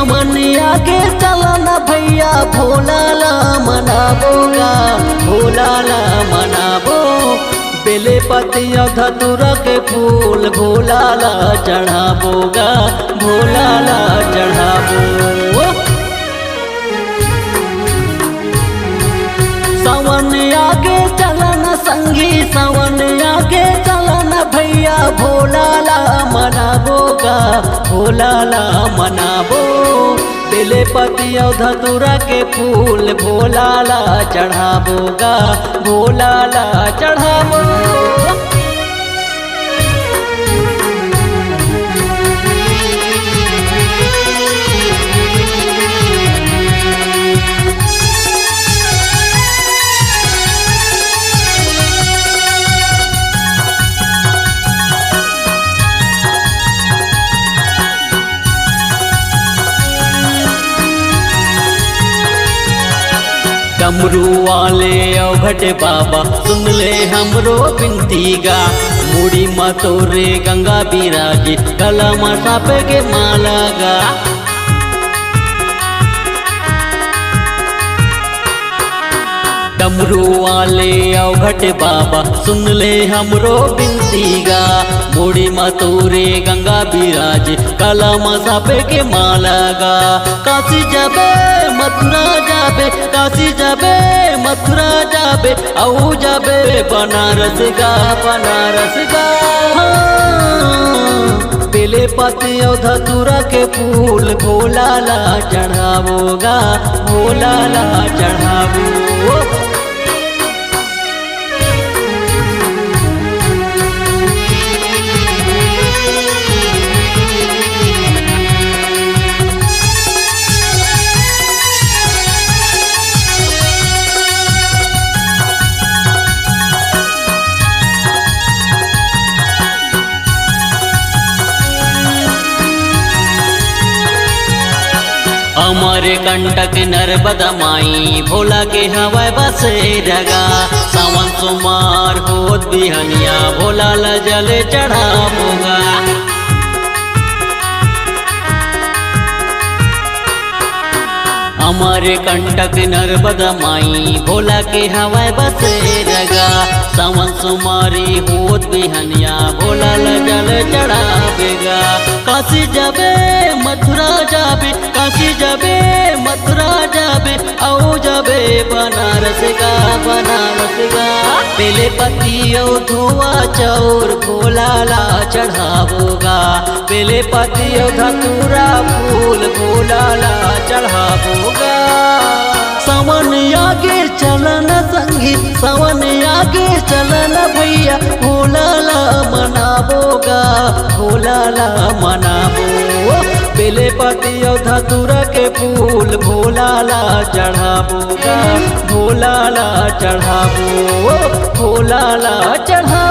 समनिया के चलना भैया भोलाला मनाबोगा, भोलाला मनाबो। बेले पतिया धतुरा के फूल भोलाला चढ़ाबोगा, भोलाला चढ़ाबो। सावन आगे चलन संगी, सावन आगे चलन भैया भोलाला मनाबोगा, भोलाला मनाबो। बेले पतिया धतुरा के फूल भोलाला चढ़ाबोगा, भोलाला चढ़ाबो। डमरू वाले अवघट बाबा सुन ले हमरो बिनती गा। मुड़ी मतोरे गंगा बिराजे गला में साप के माला गा। डमरू वाले अवघट बाबा सुन ले हमरो बिनती गा। मुड़ी मतोरे गंगा बिराजे गला में साप के माला गा। काशी जाबे मथुरा जाबे, काशी जाबे मथुरा जाबे, औ जाबे बनारस गा, बनारस गा। बेले पतिया धतुरा के फूल भोलाला चढ़ाबोगा, भोलाला चढ़ाबो। हमारे कंटक नर्मदा माई भोला के हवाई बसे जगा। सावन सुमार होत बिहनिया भोला ला जल चढ़ाबोगा। हमारे कंटक नर्मदा माई भोला के हवाई बसे जगा। सावन सुमारी होत बिहनिया भोला ला जल चढ़ाबेगा। काशी जाबे मथुरा जाबे, काशी जाबे मथुरा जाबे, औ जाबे बनारस गा, बनारस गा। बेले पतिया धुआ चौर भोलाला चढ़ाबोगा। बेले पतिया धतुरा फूल भोलाला चढ़ाबोगा। सावन आगे चलन संगी, सावन आगे चलन भैया भोलाला मनाबोगा, भोलाला मनाबो। बेले पतिया धतुरा के फूल भोलाला चढ़ाबोगा, भोलाला चढ़ाबो, भोलाला चढ़ा।